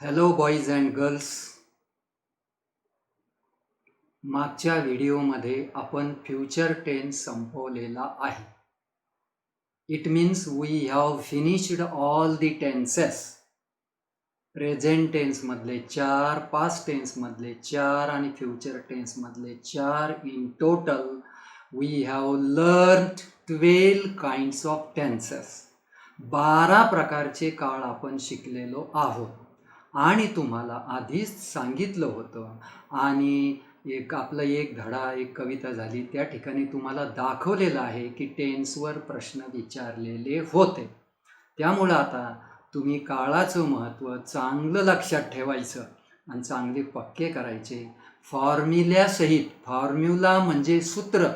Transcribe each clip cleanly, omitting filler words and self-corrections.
Hello boys and girls. मागच्या व्हिडिओमध्ये आपण फ्युचर टेन्स संपवलेला आहे. It means we have finished all the tenses. Present टेन्समधले 4, पास्ट टेन्समधले 4 आणि फ्युचर टेन्समधले 4. In total we have learned 12 kinds of tenses. 12 प्रकारचे काळ आपण शिकलेलो आहोत आणि तुम्हाला आधीच सांगितलं होतं आणि आपला एक धडा, एक कविता झाली, त्या ठिकाणी तुम्हाला दाखवलेलं आहे की टेन्सवर प्रश्न विचारलेले होते. त्यामुळं आता तुम्ही काळाचं महत्त्व चांगलं लक्षात ठेवायचं आणि चांगले पक्के करायचे फॉर्म्युल्यासहित. फॉर्म्युला म्हणजे सूत्र.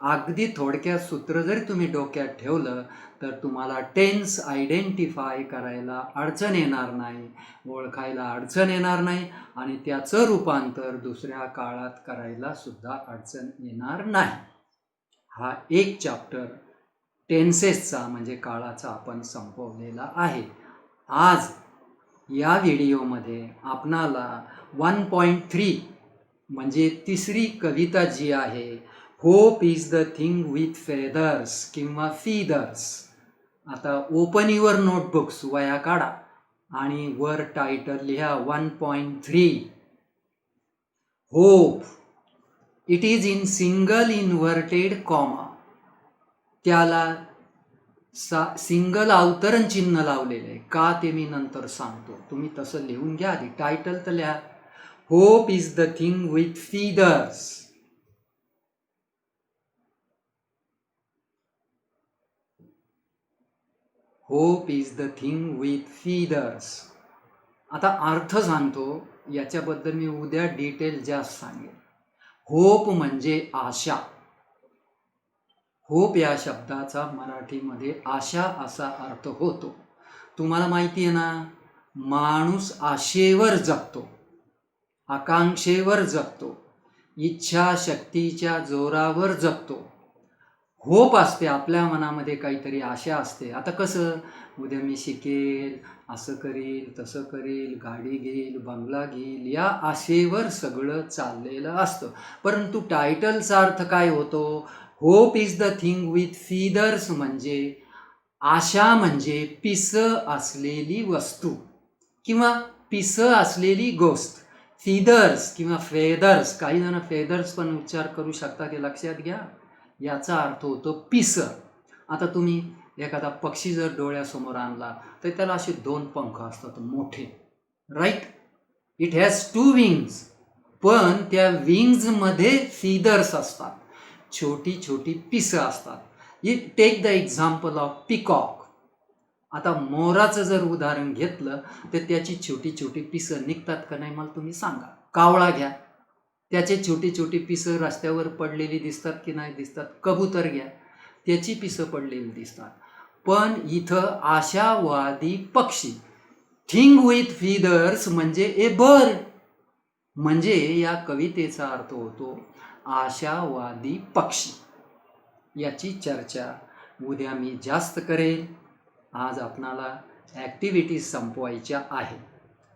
अगदी थोडक्यात सूत्र जरी तुम्ही डोक्यात ठेवलं तर तुम्हाला टेन्स आयडेंटिफाय करायला अडचण येणार नाही, ओळखायला अडचण येणार नाही आणि त्याचं रूपांतर दुसऱ्या काळात करायला सुद्धा अडचण येणार नाही. हा एक चॅप्टर टेन्सेसचा म्हणजे काळाचा आपण संपवलेला आहे. आज या व्हिडिओमध्ये आपणाला 1.3 म्हणजे तिसरी कविता जी आहे, hope is the thing with feathers किंवा फीदर्स. आता ओपन युअर नोटबुक्स, वया काढा आणि वर टायटल लिहा 1.3 hope. It is in single inverted comma. त्याला सिंगल अवतरण चिन्ह लावलेलं आहे. का ते मी नंतर सांगतो. तुम्ही तसं लिहून घ्या आधी. टायटल तर लिहा, hope is the thing with feathers. Hope is the thing with feathers. आता अर्थ सांगतो, याच्याबद्दल मी उद्या डिटेल जास्त सांगेन. होप म्हणजे आशा. होप या शब्दाचा मराठीमध्ये आशा असा अर्थ होतो. तुम्हाला माहिती आहे ना, माणूस आशेवर जगतो, आकांक्षेवर जगतो, इच्छाशक्तीच्या जोरावर जगतो. होप असते, आपल्या मनामध्ये काहीतरी आशा असते. आता कसं, उद्या मी शिकेल, असं करील, तसं करील, गाडी घेईल, बंगला घेईल, या आशेवर सगळं चाललेलं असतं. परंतु टायटलचा अर्थ काय होतो? Hope is the thing with feathers म्हणजे आशा म्हणजे पिसं असलेली वस्तू किंवा पिसं असलेली गोष्ट. फीदर्स किंवा फेदर्स, काही जण फेदर्स पण उच्चार करू शकता, ते लक्षात घ्या. याचा अर्थ होतो पिसं. आता तुम्ही एखादा पक्षी जर डोळ्यासमोर आणला तर त्याला असे 2 पंख असतात मोठे, राईट? It has 2 wings. पण त्या विंग्समध्ये फीदर्स असतात, छोटी छोटी पिसं असतात. Take the example of peacock. आता मोराचं जर उदाहरण घेतलं तर त्याची छोटी छोटी पिसं निघतात का नाही मला तुम्ही सांगा. कावळा घ्या, त्याचे छोटी छोटी पिसं रस्त्यावर पडलेली दिसतात की नाही दिसतात. कबूतर घ्या, त्याची पिसं पडलेली दिसतात. पण इथं आशावादी पक्षी, थिंग विथ फीदर्स म्हणजे ए बर्ड. म्हणजे या कवितेचा अर्थ होतो आशावादी पक्षी. याची चर्चा उद्या मी जास्त करेन. आज आपणाला ॲक्टिव्हिटीज संपवायच्या आहे.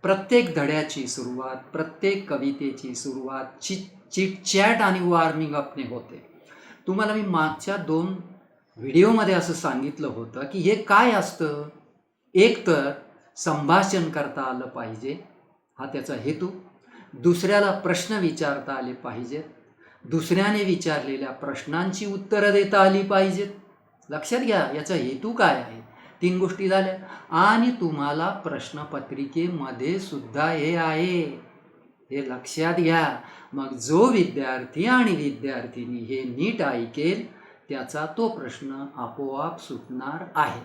प्रत्येक धड्याची सुरुवात, प्रत्येक कवितेची सुरुवात चिट चॅट आणि वॉर्मिंग अपने होते. तुम्हाला मी मागच्या 2 व्हिडिओमध्ये असं सांगितलं होतं की हे काय असतं. एक तर संभाषण करता आलं पाहिजे, हा त्याचा हेतू. दुसऱ्याला प्रश्न विचारता आले पाहिजेत, दुसऱ्याने विचारलेल्या प्रश्नांची उत्तरं देता आली पाहिजेत. लक्षात घ्या, याचा हेतू काय आहे. 3 गोष्टी झाल्या. आणि तुम्हाला प्रश्नपत्रिकेमध्ये सुद्धा हे आहे, हे लक्षात घ्या. मग जो विद्यार्थी आणि विद्यार्थिनी हे नीट ऐकेल त्याचा तो प्रश्न आपोआप सुटणार आहे.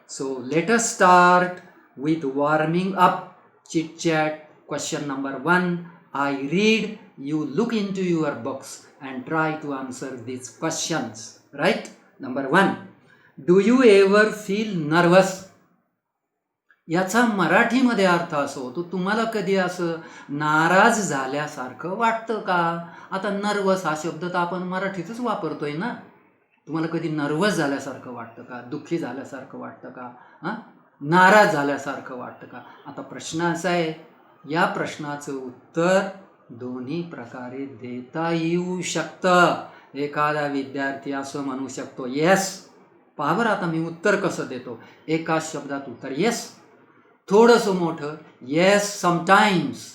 So let us start with warming up chit chat. Question number 1. I read, you look into your books and try to answer these questions. Right? Number 1. Do you ever feel nervous? याचा मराठीमध्ये अर्थ असं होतो, तुम्हाला कधी असं नाराज झाल्यासारखं वाटतं का? आता नर्वस हा शब्द तर आपण मराठीतच वापरतोय ना. तुम्हाला कधी नर्वस झाल्यासारखं वाटतं का? दुःखी झाल्यासारखं वाटतं का? नाराज झाल्यासारखं वाटतं का? आता प्रश्न असा आहे, या प्रश्नाचं उत्तर दोन्ही प्रकारे देता येऊ शकतं. एखादा विद्यार्थी असं म्हणू शकतो येस. पहा बरं आता मी उत्तर कसं देतो. एकाच शब्दात उत्तर येस. थोडंसं मोठं येस समटाईम्स.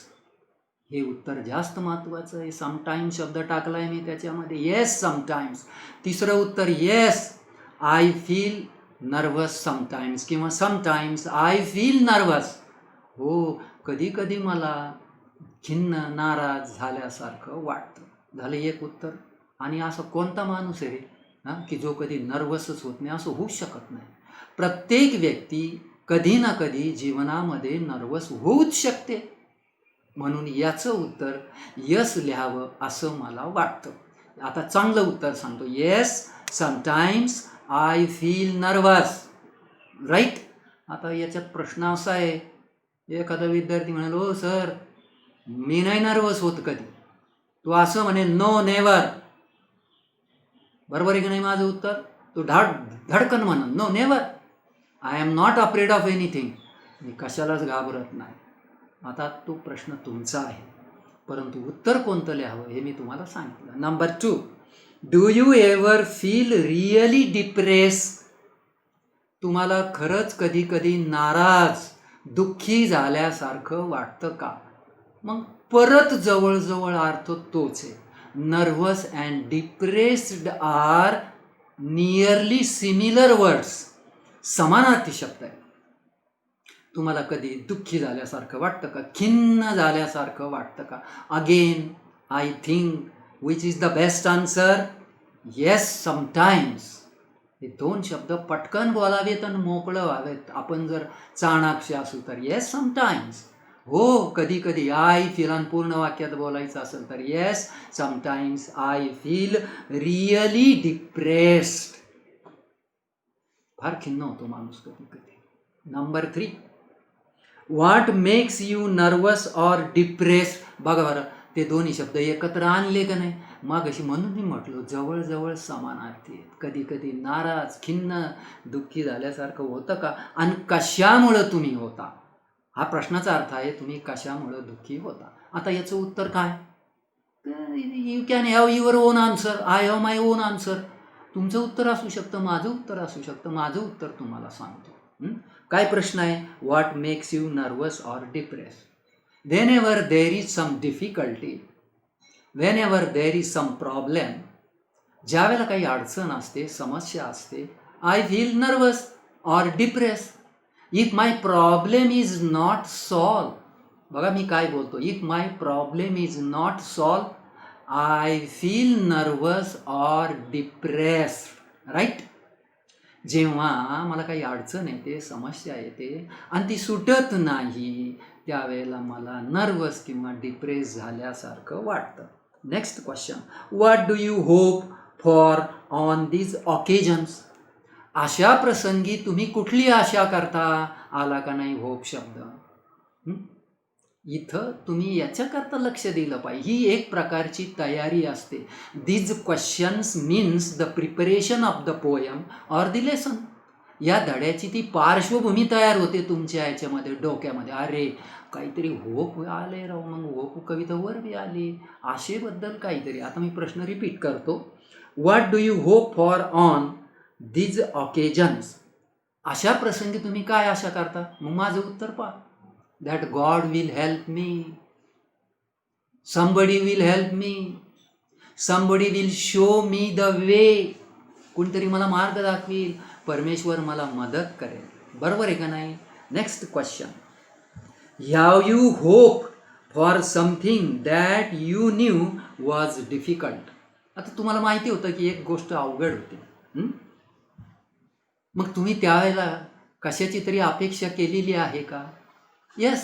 हे उत्तर जास्त महत्त्वाचं आहे. समटाईम्स शब्द टाकलाय मी त्याच्यामध्ये. Yes sometimes. तिसरं उत्तर yes I feel nervous sometimes किंवा समटाईम्स आय फील नर्वस. हो, कधी कधी मला खिन्न नाराज झाल्यासारखं वाटतं. झालं एक उत्तर. आणि असं कोणता माणूस आहे रे की जो कधी नर्वसच होत नाही? असं होऊच शकत नाही. प्रत्येक व्यक्ती कधी ना कधी जीवनामध्ये नर्वस होऊच शकते. म्हणून याचं उत्तर यस लिहावं असं मला वाटतं. आता चांगलं उत्तर सांगतो. Yes sometimes I feel nervous. Right. आता याच्यात प्रश्न असा आहे, एखादा विद्यार्थी म्हणाल हो सर मी नाही नर्वस होत कधी. तो असं म्हणेल नो नेवर. बरोबर आहे की नाही माझं उत्तर? तो धडकन म्हणेल no never. I am not afraid of anything. मी कशालाच घाबरत नाही. आता तो प्रश्न तुमचा आहे, परंतु उत्तर कोणतं लिहावं हे मी तुम्हाला सांगितलं. Number 2, do you ever feel really depress? तुम्हाला खरंच कधी कधी नाराज दुःखी झाल्यासारखं वाटतं का? मग परत जवळजवळ अर्थ तोच आहे. Nervous and depressed are nearly similar words. समानार्थी शब्द आहे. तुम्हाला कधी दुःखी झाल्यासारखं वाटतं का? खिन्न झाल्यासारखं वाटतं का? Again I think which is the best answer? Yes sometimes. हे दोन शब्द पटकन बोलावेत आणि मोकळं व्हावेत. आपण जर चाणाक्ष असू तर येस समटाईम्स. हो, कधी कधी आय फील. आणि पूर्ण वाक्यात बोलायचं असेल तर yes sometimes I feel really depressed. फार खिन्न होतो माणूस कधी कधी. Number 3, what makes you nervous or depressed? बघा बरं, ते दोन्ही शब्द एकत्र आणले का नाही? मग अशी म्हणून मी म्हटलं जवळजवळ समानार्थी आहेत. कधी कधी नाराज खिन्न दुःखी झाल्यासारखं होतं का? आणि कशामुळं तुम्ही होता? हा प्रश्नाचा अर्थ आहे तुम्ही कशामुळं दुःखी होता. आता याचं उत्तर काय? You can have your on answer. I have my on answer. तुमचं उत्तर असू शकतं, माझं उत्तर असू शकतं. माझं उत्तर तुम्हाला सांगतो. काय प्रश्न आहे? What makes you nervous or depress? Whenever there is some difficulty, whenever there is some problem, ज्या वेळेला काही अडचण असते, समस्या असते, I feel nervous or depress. If my problem is not solve. बघा मी काय बोलतो. If my problem is not solve I feel nervous or depressed. Right. जेव्हा मला काही अडचण येते, समस्या येते आणि ती सुटत नाही, त्यावेळेला मला नर्वस किंवा डिप्रेस झाल्यासारखं वाटतं. Next question, what do you hope for on these occasions? अशा प्रसंगी तुम्ही कुठली आशा करता? आला का नाही होप शब्द? इथं तुम्ही याच्याकरता लक्ष दिलं पाहिजे. ही एक प्रकारची तयारी असते. These questions means the preparation of the poem or the lesson. या धड्याची ती पार्श्वभूमी तयार होते तुमच्या याच्यामध्ये, डोक्यामध्ये. अरे काहीतरी होप आले राव, मग होप कवितावर बी आली, आशेबद्दल काहीतरी. आता मी प्रश्न रिपीट करतो. What do you hope for on these occasions? अशा प्रसंगी तुम्ही काय आशा करता? मग माझं उत्तर पहा. That God will help me. Somebody will help me. Somebody will show me the way. कोणतरी मला मार्ग दाखवील. परमेश्वर मला मदत करेल. बरोबर आहे का नाही? Next question, have you hope for something that you knew was difficult? आता तुम्हाला माहिती होतं की एक गोष्ट अवघड होती. मग तुम्ही त्यावेळेला कशाची तरी अपेक्षा केलेली आहे का? Yes,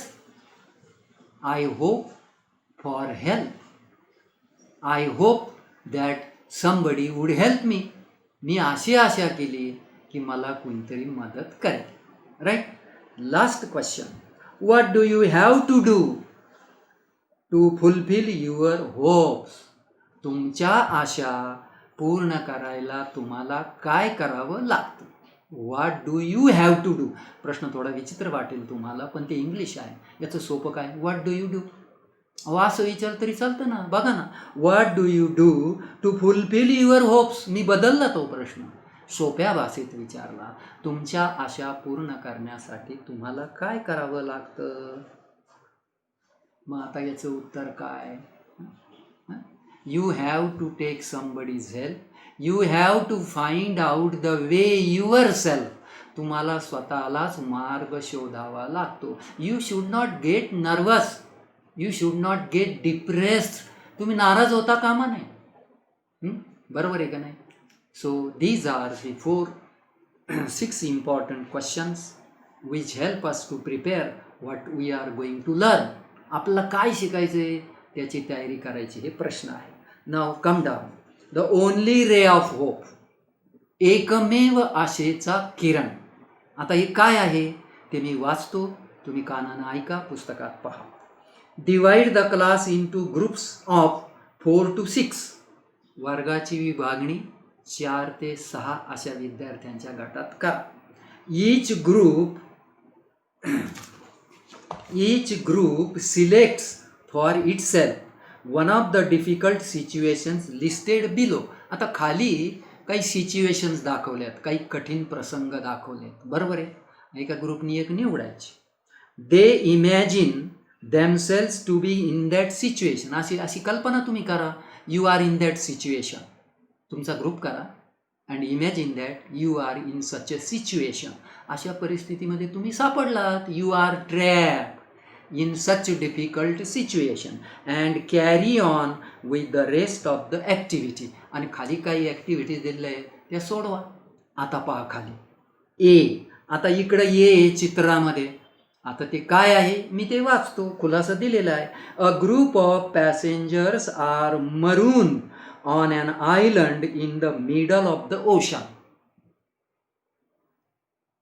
I hope for help. I hope that somebody would help me. मी अशी आशा केली की मला कोणतरी मदत करेल. Right. Last question, what do you have to do to fulfill your hopes? तुमच्या आशा पूर्ण करायला तुम्हाला काय करावं लागतं? What do you have to do. प्रश्न थोडा विचित्र वाटेल तुम्हाला, पण ते इंग्लिश आहे. याचं सोपं काय, व्हॉट डू यू डू. अहो असं विचार तरी चालतं ना. बघा ना, what do you do to fulfil your hopes. मी बदलला तो प्रश्न, सोप्या भाषेत विचारला. तुमच्या आशा पूर्ण करण्यासाठी तुम्हाला काय करावं लागतं. मग आता याचं उत्तर काय. You have to take somebody's help. You have to find out the way yourself. तुम्हाला स्वतःलाच मार्ग शोधावा लागतो. You should not get nervous. You should not get depressed. तुम्ही नाराज होता कामा नये. बरोबर आहे का नाही. So these are the 6 important questions which help us to prepare what we are going to learn. आपल्याला काय शिकायचं आहे त्याची तयारी करायची, हे प्रश्न आहे. नाव come down. The only ray of hope. एकमेव आशेचा किरण. आता हे काय आहे ते मी वाचतो, तुम्ही कानानं ऐका, पुस्तकात पहा. Divide the class into groups of 4 to 6. वर्गाची विभागणी 4 ते 6 अशा विद्यार्थ्यांच्या गटात करा. each group selects for itself one of the difficult situations listed below. आता खाली काही सिच्युएशन्स दाखवल्यात, काही कठीण प्रसंग दाखवलेत. बरोबर आहे. एका ग्रुपनी एक निवडायची. दे imagine themselves to be in that situation. अशी कल्पना तुम्ही करा. You are in that situation. तुमचा ग्रुप करा and imagine that you are in such a situation. अशा परिस्थितीमध्ये तुम्ही सापडलात. You are trap in such difficult situation and carry on with the rest of the activity. आणि खाली काही activities दिलेल्या आहेत त्या सोडवा. आता पहा खाली ए. आता इकडं ए चित्रामध्ये. आता ते काय आहे मी ते वाचतो, खुलासा दिलेला आहे. A group of passengers are maroon on an island in the middle of the ocean.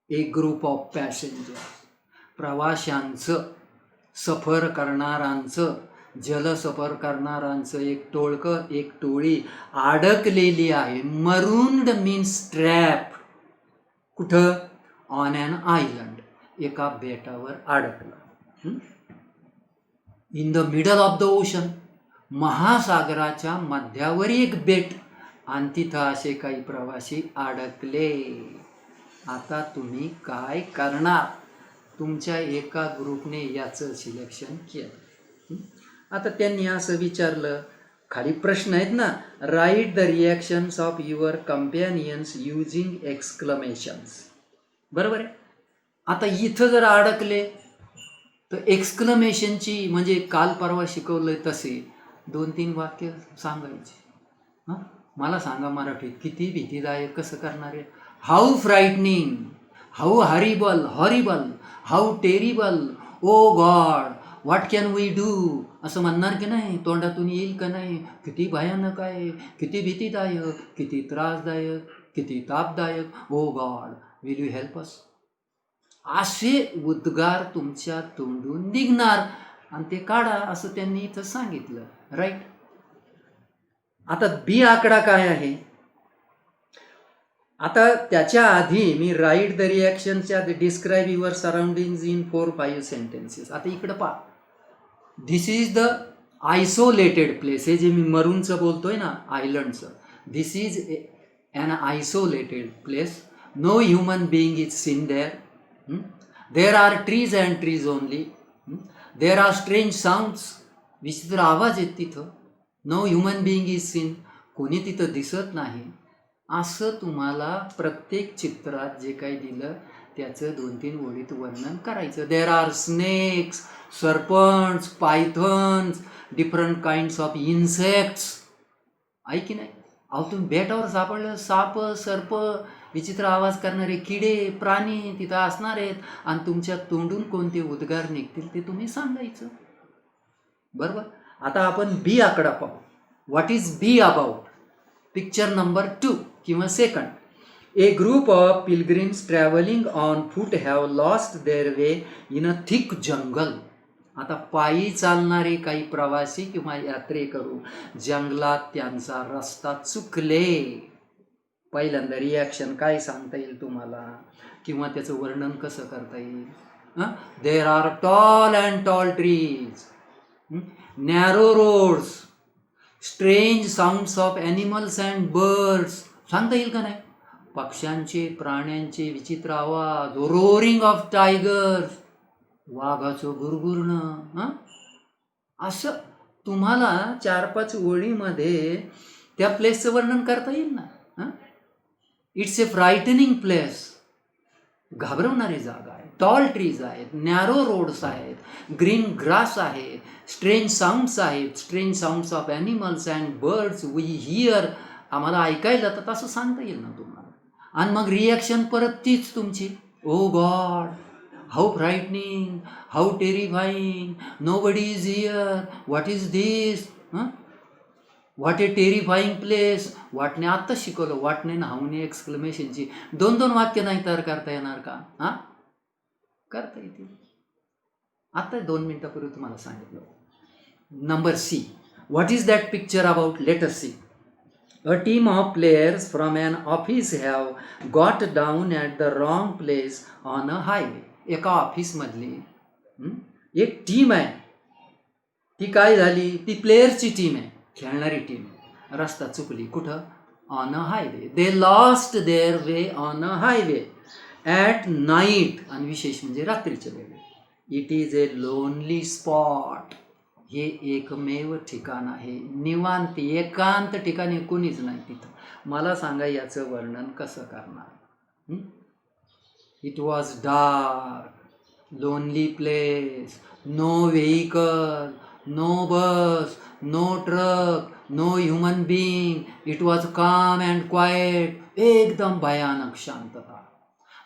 एक ग्रुप ऑफ पॅसेंजर्स, प्रवाशांचं, सफर करणारांचं, जलसफर करणारांचं एक टोळकं, एक टोळी अडकलेली आहे. Marooned means trap. कुठं, ऑन ॲन आयलंड, एका बेटावर अडकलं. In the middle of the ocean, महासागराच्या मध्यावर एक बेट, आणि तिथं असे काही प्रवासी अडकले. आता तुम्ही काय करणार. तुमच्या एका ग्रुपने याचं सिलेक्शन केलं. आता त्यांनी असं विचारलं, खाली प्रश्न आहेत ना, write the reactions of your companions using exclamations. बरोबर आहे. आता इथं जर अडकले तर एक्सक्लमेशनची, म्हणजे काल परवा शिकवलंय तसे 2-3 वाक्य सांगायची. हां, मला सांगा मराठीत, किती भीतीदायक, कसं करणार आहे. How frightening, how horrible, how terrible, oh God, what can we do. असं म्हणणार की नाही, तोंडातून येईल का नाही. किती भयानक आहे, किती भीतीदायक, किती त्रासदायक, किती तापदायक. Oh God, will you help us. असे उद्गार तुमच्या तोंडून निघणार आणि ते काढा, असं त्यांनी इथं सांगितलं. राईट. आता बी आकडा काय आहे. आता त्याच्या आधी मी राईट द रिॲक्शनच्या describe your surroundings in 4-5 sentences. आता इकडं पहा. This is the isolated place. हे जे मी मरूनचं बोलतोय ना, आयलंडचं. This is an isolated place. No human being is seen there. There are trees and trees only. There are strange sounds. विचित्र आवाज आहेत तिथं. No human being is seen. कोणी तिथं दिसत नाही. असं तुम्हाला प्रत्येक चित्रात जे काही दिलं त्याचं 2-3 ओळीत वर्णन करायचं. There are snakes, serpents, pythons, different kinds of insects. आहे की नाही. अहो तुम्ही बेटावर सापडलं, साप, सर्प, विचित्र आवाज करणारे किडे, प्राणी तिथं असणार आहेत, आणि तुमच्या तोंडून कोणते उद्गार निघतील ते तुम्ही सांगायचं. बरोबर. आता आपण बी आकडा पाहू. What is B about. Picture number 2 किंवा 2. A group of pilgrims travelling on foot have lost their way in a thick jungle. आता पायी चालणारे काही प्रवासी किंवा यात्रेकरू जंगलात त्यांचा रस्ता चुकले. पहिल्यांदा रिॲक्शन काय सांगता येईल तुम्हाला, किंवा त्याचं वर्णन कसं करता येईल? There are tall and tall trees, narrow roads, strange sounds of animals and birds. सांगता येईल का नाही? पक्ष्यांचे, प्राण्यांचे विचित्र आवाज, रोरिंग ऑफ टायगर्स, वाघाचं गुरगुरणं. असं तुम्हाला 4-5 ओळीमध्ये त्या प्लेसचं वर्णन करता येईल ना. इट्स ए फ्रायटनिंग प्लेस, घाबरवणारी जागा आहे. टॉल ट्रीज आहेत, नॅरो रोड्स आहेत, ग्रीन ग्रास आहे, स्ट्रेंज साऊंड्स आहेत, strange sounds of animals and birds we hear, आम्हाला ऐकायला जातात, असं सांगता येईल ना तुम्हाला. आणि मग रिॲक्शन परत तीच तुमची, oh God, how frightening, how terrifying, nobody is here, what is this, what a terrifying place. वाटणे आत्ता शिकवलं, वाटणे ना हाऊने एक्सक्लेमेशनची 2-2 वाक्य नाही तयार करता येणार का? करता येतील. आता 2 मिनिटापूर्वी तुम्हाला सांगितलं. Number C, what is that picture about? Let us see. A team of players from an office have got down at the wrong place on a highway. एका ऑफिसमधली एक टीम आहे, ती काय झाली? ती प्लेयर्सची टीम आहे, खेळणारी टीम आहे. रस्ता चुकली कुठं? On a highway. They lost their way on a highway at night, आणि विशेष म्हणजे रात्रीच्या वेळी. It is a lonely spot. हे एकमेव ठिकाण आहे, निवांत एकांत ठिकाणी, कोणीच नाही तिथं. मला सांगा याचं वर्णन कसं करणार? It was dark, lonely place, no vehicle, no bus, no truck, no human being. It was calm and quiet, एकदम भयानक शांतता.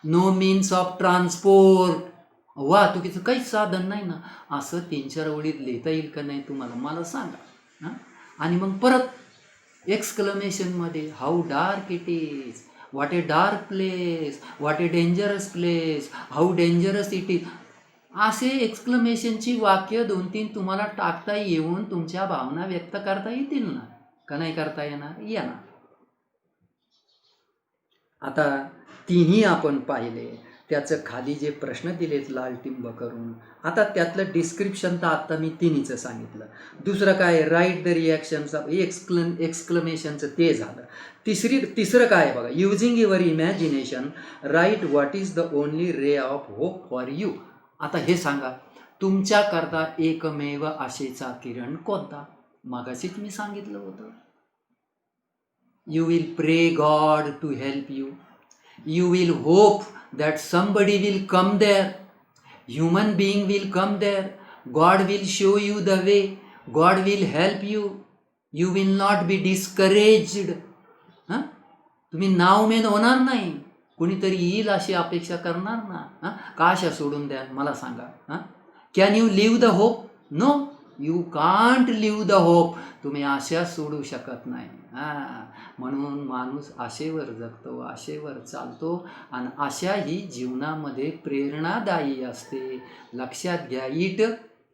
नो मीन्स ऑफ ट्रान्सपोर्ट, वाहतुकीचं काहीच साधन नाही ना. असं 3-4 ओळीत लिहिता येईल का नाही तुम्हाला? मला सांगा. आणि मग परत एक्सक्लेमेशनमध्ये, how dark it is, what a dark place, what a dangerous place, how dangerous it is. असे एक्सक्लेमेशनची वाक्य 2-3 तुम्हाला टाकता येऊन तुमच्या भावना व्यक्त करता येतील ना, का नाही करता येणार? येणार. आता तिन्ही आपण पाहिले, त्याचं खाली जे प्रश्न दिलेत लाल टिंब करून. आता त्यातलं डिस्क्रिप्शन तर आत्ता मी तिन्हीचं सांगितलं. दुसरं काय? राईट द रिॲक्शन्स ऑफ एक्सक्लेमेशनचं ते झालं. तिसरं काय बघा, using your imagination write what is the only ray of hope for you. आता हे सांगा, तुमच्याकरता एकमेव आशेचा किरण कोणता? मागाशीच मी सांगितलं होतं. You will pray God to help you. You will hope that somebody will come there. Human being will come there. God will show you the way. God will help you. You will not be discouraged. तुम्ही नावमेद होणार नाही. कोणीतरी येईल अशी अपेक्षा करणार ना. का आशा सोडून द्या? मला सांगा. Can you leave the hope? No, you can't leave the hope. तुम्ही आशा सोडू शकत नाही. म्हणून माणूस आशेवर जगतो, आशेवर चालतो, आणि आशा ही जीवनामध्ये प्रेरणादायी असते. लक्षात घ्या. इट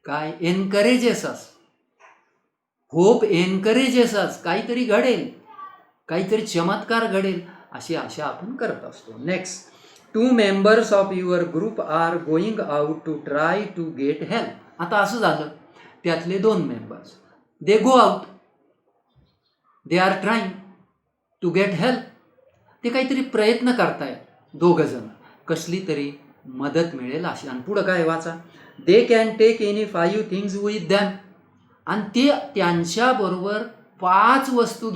काय? एनकरेजेस अस. होप एनकरेजेस अस. काहीतरी घडेल, काहीतरी चमत्कार घडेल, अशी आशा आपण करत असतो. Next, 2 members of your group are going out to try to get help. आता असं झालं, त्यातले 2 members they go out, they are trying to get help. ते काहीतरी प्रयत्न करतायत 2 जण, कसली तरी मदत मिळेल अशी. आणि पुढं काय वाचा, they can take any 5 things with them. आणि ते त्यांच्याबरोबर 5 वस्तू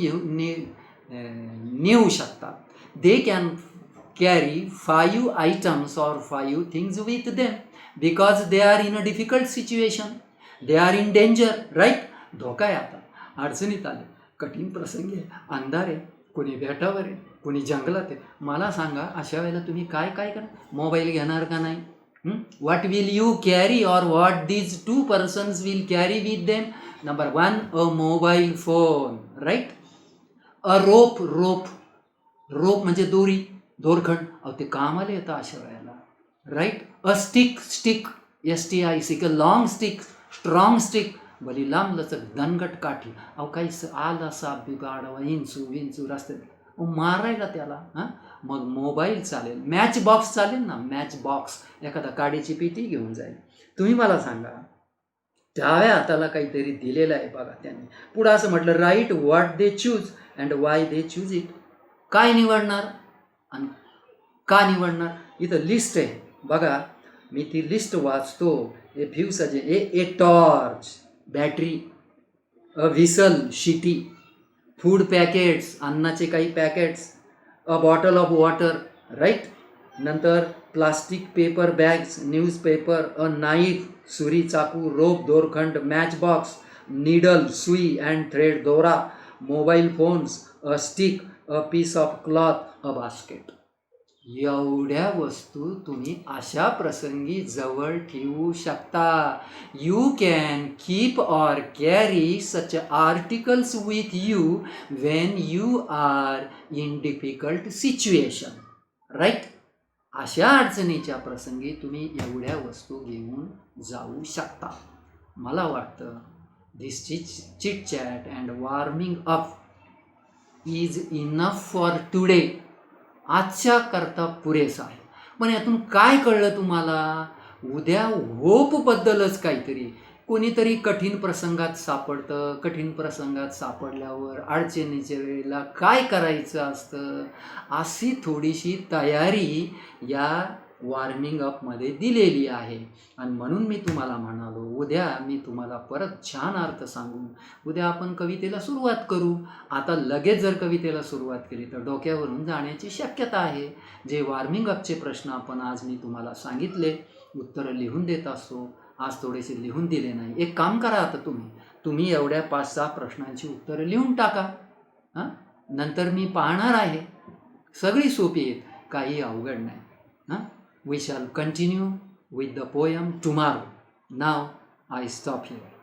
नेऊ शकतात. They can carry 5 items or 5 things with them because they are in a difficult situation. They are in danger. Right? धोका आहे, आता अडचणीत आले, कठीण प्रसंगी आहे, अंधार आहे, कोणी बेटावर आहे, कोणी जंगलात आहे. मला सांगा, अशा वेळेला तुम्ही काय काय करा? मोबाईल घेणार का नाही? What will you carry or what these 2 persons will carry with them? Number 1, a mobile phone. Right? A rope. Rope म्हणजे दोरी, दोरखंड. ते कामाला येतं अशा वेळेला. Right? A stick. STIC, long stick, strong stick, भली लांब लचक दणकट काठी. काही आला साप बिगाड, इंचू विंचू रस्त्यात मारायला त्याला. हां, मग मोबाईल चालेल, मॅच बॉक्स चालेल ना, मॅच बॉक्स, एखादा काडीची पेटी घेऊन जाईल. तुम्ही मला सांगा, डाव्या हाताला काहीतरी दिलेलं आहे बघा त्यांनी, पुढं असं म्हटलं right what they choose and why they choose it. काय निवडणार आणि का निवडणार? इथं लिस्ट आहे बघा, मी ती लिस्ट वाचतो. A few such a torch, battery, a whistle, शिटी, फूड पॅकेट्स, अन्नाचे काही packets, a bottle of water, right. नंतर plastic paper bags, newspaper, a knife, सुरी, चाकू, रोप, दोरखंड, मॅच बॉक्स, नीडल, सुई अँड थ्रेड, दोरा, mobile phones, a stick, a piece of cloth, a basket. एवढ्या वस्तू तुम्ही अशा प्रसंगी जवळ ठेवू शकता. You can keep or carry such articles with you when you are in difficult situation, right. अशा अडचणीच्या प्रसंगी तुम्ही एवढ्या वस्तू घेऊन जाऊ शकता. मला वाटतं this chit chat and warming up is enough for today. आजच्या करता पुरेसा आहे. पण यातून काय कळलं तुम्हाला? उद्या होपबद्दलच काहीतरी. कोणीतरी कठीण प्रसंगात सापडतं, कठीण प्रसंगात सापडल्यावर अडचणीच्या वेळेला काय करायचं असतं, अशी थोडीशी तयारी या वॉर्मिंग अपमध्ये दिलेली आहे. आणि म्हणून मी तुम्हाला म्हणालो, उद्या मी तुम्हाला परत छान अर्थ सांगून उद्या आपण कवितेला सुरुवात करू. आता लगेच जर कवितेला सुरुवात केली तर डोक्यावरून जाण्याची शक्यता आहे. जे वॉर्मिंग अपचे प्रश्न आपण आज मी तुम्हाला सांगितले, उत्तरं लिहून देत असतो, आज थोडेसे लिहून दिले नाही. एक काम करा, आता तुम्ही एवढ्या 5-6 प्रश्नांची उत्तरं लिहून टाका. हां, नंतर मी पाहणार आहे. सगळी सोपी आहेत, काही अवघड नाही. हां, we shall continue with the poem tomorrow. Now I stop here.